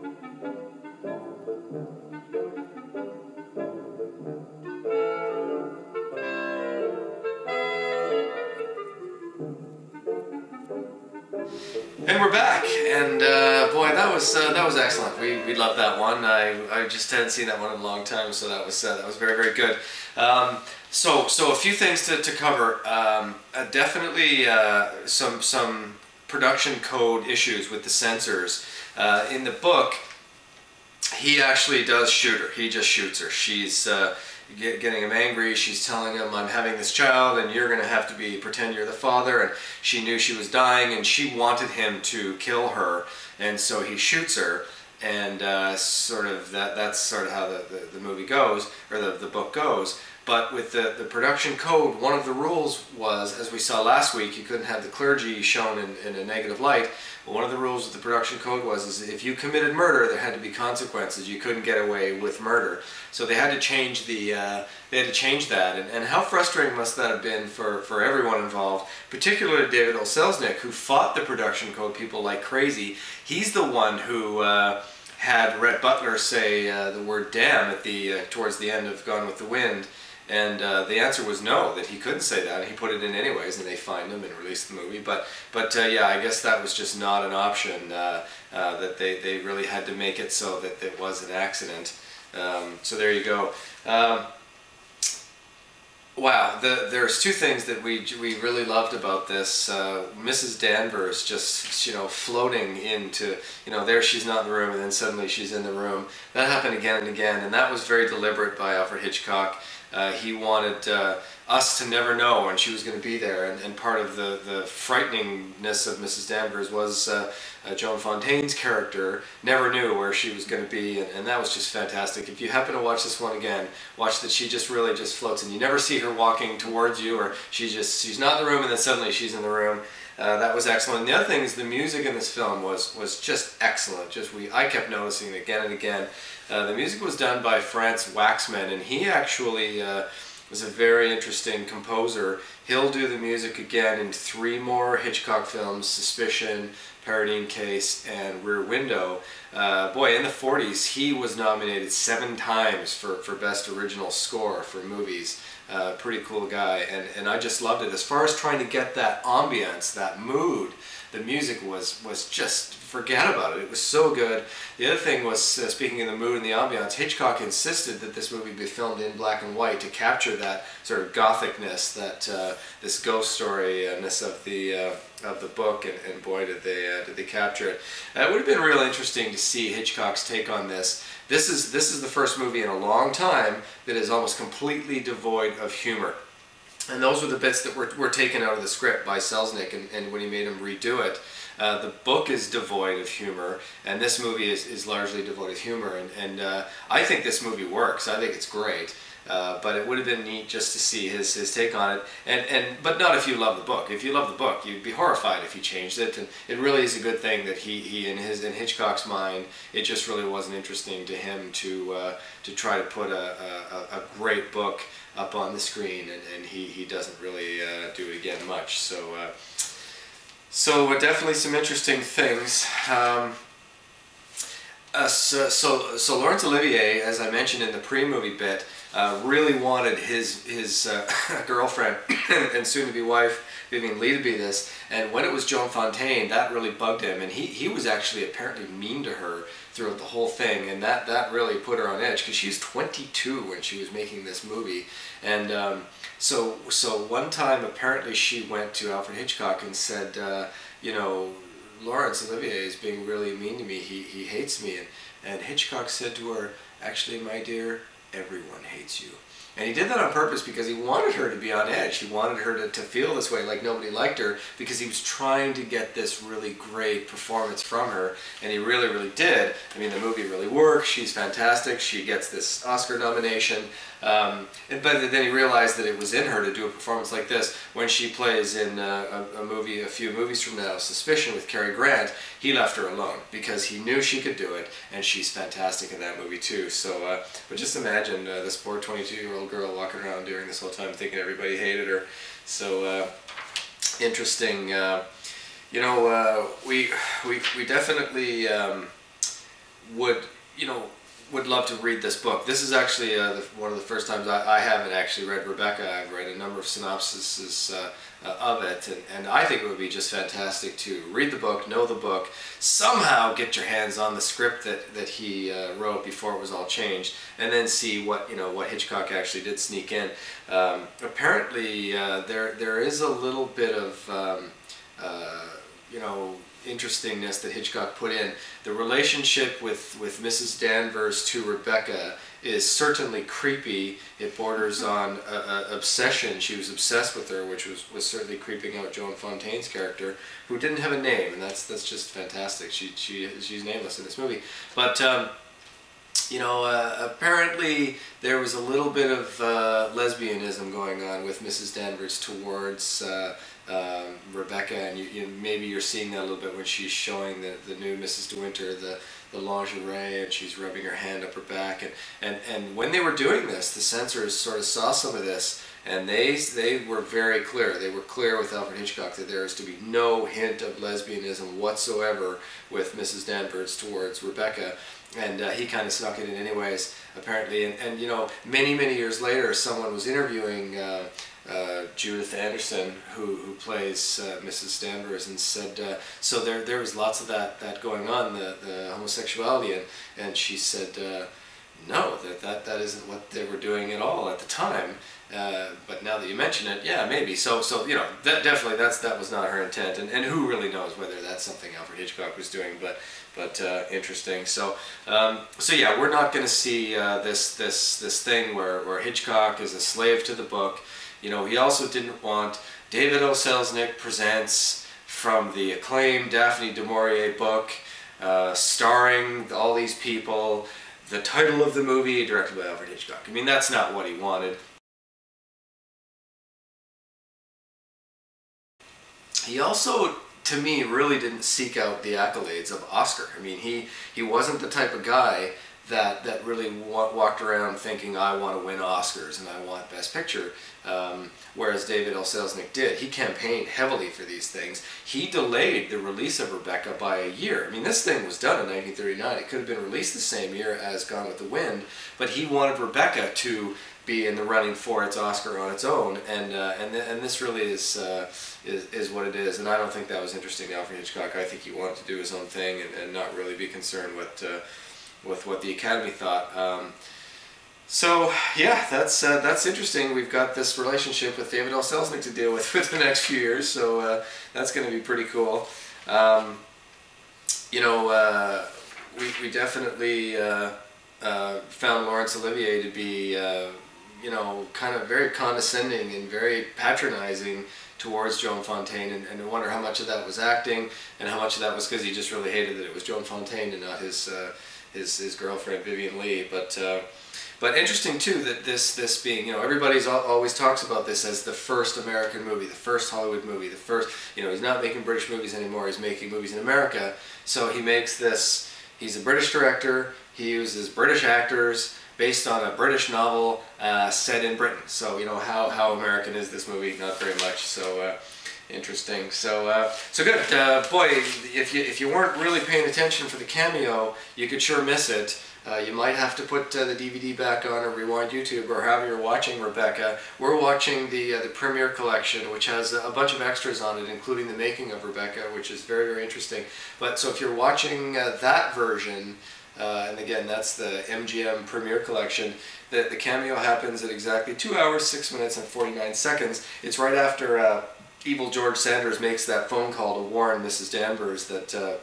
And we're back, and boy, that was excellent. We loved that one. I just hadn't seen that one in a long time, so that was very, very good. So a few things to cover. Definitely some production code issues with the censors. In the book, he actually does shoot her. He just shoots her. She's getting him angry. She's telling him, "I'm having this child, and you're going to have to pretend you're the father." And she knew she was dying, and she wanted him to kill her, and so he shoots her. And sort of that's sort of how the movie goes, or the book goes. But with the production code, one of the rules was, as we saw last week, you couldn't have the clergy shown in a negative light. Well, one of the rules of the production code was if you committed murder, there had to be consequences. You couldn't get away with murder. So they had to change that. And how frustrating must that have been for everyone involved, particularly David O. Selznick, who fought the production code people like crazy. He's the one who had Rhett Butler say the word "damn" at towards the end of Gone with the Wind. And the answer was no, that he couldn't say that, and he put it in anyways, and they fined him and released the movie. But yeah, I guess that was just not an option, that they really had to make it so that it was an accident. So there you go. Wow, there's two things that we really loved about this. Mrs. Danvers just, floating into, there she's not in the room, and then suddenly she's in the room. That happened again and again, and that was very deliberate by Alfred Hitchcock. He wanted us to never know when she was going to be there, and part of the frighteningness of Mrs. Danvers was Joan Fontaine's character never knew where she was going to be, and that was just fantastic. If you happen to watch this one again, watch that she just really just floats, and you never see her walking towards you, or she's not in the room, and then suddenly she's in the room. That was excellent. And the other thing is the music in this film was just excellent. I kept noticing it again and again. The music was done by Franz Waxman, and he actually was a very interesting composer. He'll do the music again in 3 more Hitchcock films: Suspicion, Paradine Case, and Rear Window. Boy, in the 40s, he was nominated 7 times for Best Original Score for movies. Pretty cool guy, and I just loved it. As far as trying to get that ambience, that mood, the music was just, forget about it. It was so good. The other thing was, speaking of the mood and the ambiance, Hitchcock insisted that this movie be filmed in black and white to capture that sort of gothicness, that this ghost story-ness of the book, and boy, did they capture it. It would have been real interesting to see Hitchcock's take on this. This is the first movie in a long time that is almost completely devoid of humor. And those were the bits that were taken out of the script by Selznick, and when he made him redo it. The book is devoid of humor, and this movie is largely devoid of humor. And I think this movie works. I think it's great. But it would have been neat just to see his take on it, but not if you love the book. If you love the book, you'd be horrified if he changed it. And it really is a good thing that he in Hitchcock's mind, it just really wasn't interesting to him to try to put a great book up on the screen, and he doesn't really do it again much. So definitely some interesting things. So Laurence Olivier, as I mentioned in the pre-movie bit, really wanted his girlfriend and soon-to-be wife, Vivien Leigh, to be this. And when it was Joan Fontaine, that really bugged him. And he was actually apparently mean to her throughout the whole thing. And that really put her on edge, because she was 22 when she was making this movie. And so one time, apparently, she went to Alfred Hitchcock and said, Laurence Olivier is being really mean to me. He hates me. And Hitchcock said to her, "Actually, my dear, everyone hates you." And he did that on purpose because he wanted her to be on edge. He wanted her to feel this way, like nobody liked her, because he was trying to get this really great performance from her, and he really, really did. I mean, the movie really works. She's fantastic. She gets this Oscar nomination. But then he realized that it was in her to do a performance like this. When she plays in a few movies from now, Suspicion with Cary Grant, he left her alone because he knew she could do it, and she's fantastic in that movie too. So, but just imagine this poor 22-year-old girl walking around during this whole time thinking everybody hated her. So interesting. We definitely would, you know, would love to read this book. This is actually one of the first times I haven't actually read Rebecca. I've read a number of synopsises of it, and I think it would be just fantastic to read the book, know the book, somehow get your hands on the script that he wrote before it was all changed, and then see what, you know, what Hitchcock actually did sneak in. Apparently, there is a little bit of you know, interestingness that Hitchcock put in. The relationship with Mrs. Danvers to Rebecca is certainly creepy. It borders on obsession. She was obsessed with her, which was certainly creeping out Joan Fontaine's character, who didn't have a name, and that's just fantastic. She's nameless in this movie. But you know, apparently there was a little bit of lesbianism going on with Mrs. Danvers towards Rebecca, and maybe you're seeing that a little bit when she's showing the new Mrs. De Winter the lingerie, and she's rubbing her hand up her back, and when they were doing this, the censors sort of saw some of this, and they were very clear. They were clear with Alfred Hitchcock that there is to be no hint of lesbianism whatsoever with Mrs. Danvers towards Rebecca. And he kind of snuck it in anyways, apparently. And you know, many years later, someone was interviewing Judith Anderson, who plays Mrs. Danvers, and said, so there was lots of that going on, the homosexuality, and she said, no, that isn't what they were doing at all at the time. But now that you mention it, yeah, maybe. So you know, that definitely that was not her intent, and who really knows whether that's something Alfred Hitchcock was doing, but interesting. So yeah, we're not going to see this thing where Hitchcock is a slave to the book. You know, he also didn't want David O. Selznick Presents, from the acclaimed Daphne du Maurier book, starring all these people, the title of the movie, directed by Alfred Hitchcock. I mean, that's not what he wanted. He also, to me, really didn't seek out the accolades of Oscar. I mean, he wasn't the type of guy that really walked around thinking, I want to win Oscars and I want Best Picture, whereas David L. Selznick did. He campaigned heavily for these things. He delayed the release of Rebecca by a year. I mean, this thing was done in 1939. It could have been released the same year as Gone with the Wind, but he wanted Rebecca to be in the running for its Oscar on its own, and this really is what it is. And I don't think that was interesting to Alfred Hitchcock. I think he wanted to do his own thing and not really be concerned with what the Academy thought. So yeah, that's interesting. We've got this relationship with David L. Selznick to deal with for the next few years, so that's going to be pretty cool. You know, we definitely found Laurence Olivier to be you know, kind of very condescending and very patronizing towards Joan Fontaine, and I wonder how much of that was acting and how much of that was because he just really hated that it was Joan Fontaine and not his girlfriend Vivien Leigh. But interesting too that this being, you know, everybody's always talks about this as the first American movie, the first Hollywood movie, the first, you know, he's not making British movies anymore, he's making movies in America. So he makes this, he's a British director, he uses British actors based on a British novel set in Britain. So, you know, how American is this movie? Not very much. So interesting. So good. Boy, if you weren't really paying attention for the cameo, you could sure miss it. You might have to put the DVD back on or rewind YouTube or however you're watching Rebecca. We're watching the Premiere Collection, which has a bunch of extras on it, including the making of Rebecca, which is very interesting. But so if you're watching that version, and again, that's the MGM Premiere Collection, the cameo happens at exactly 2 hours, 6 minutes, and 49 seconds. It's right after evil George Sanders makes that phone call to warn Mrs. Danvers that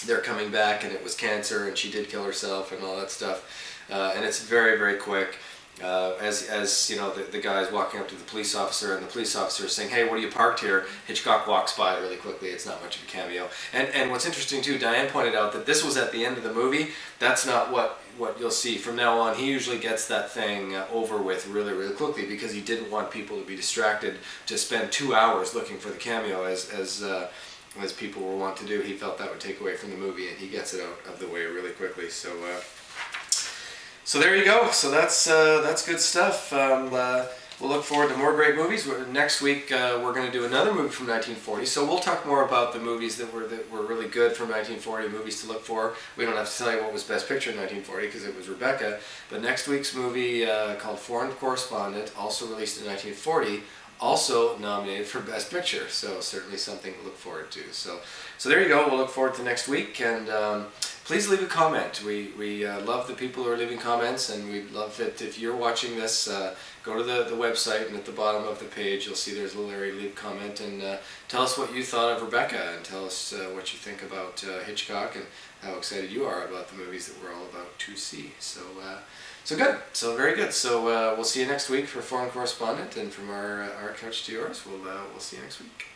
they're coming back and it was cancer and she did kill herself and all that stuff. And it's very quick. As you know, the guy is walking up to the police officer, and the police officer is saying, "Hey, what are you parked here?" Hitchcock walks by really quickly. It's not much of a cameo. And what's interesting too, Diane pointed out that this was at the end of the movie. That's not what you'll see from now on. He usually gets that thing over with really quickly because he didn't want people to be distracted to spend 2 hours looking for the cameo as people were wont to do. He felt that would take away from the movie, and he gets it out of the way really quickly. So there you go. So that's good stuff. we'll look forward to more great movies. Next week we're going to do another movie from 1940, so we'll talk more about the movies that were really good from 1940, movies to look for. We don't have to tell you what was Best Picture in 1940 because it was Rebecca, but next week's movie called Foreign Correspondent, also released in 1940, also nominated for Best Picture, so certainly something to look forward to. So there you go. We'll look forward to next week, and please leave a comment. We love the people who are leaving comments, and we'd love it if you're watching this. Go to the website, and at the bottom of the page you'll see there's a little area to leave a comment, and tell us what you thought of Rebecca, and tell us what you think about Hitchcock, and how excited you are about the movies that we're all about to see. So good. So very good. So we'll see you next week for Foreign Correspondent, and from our couch to yours, we'll see you next week.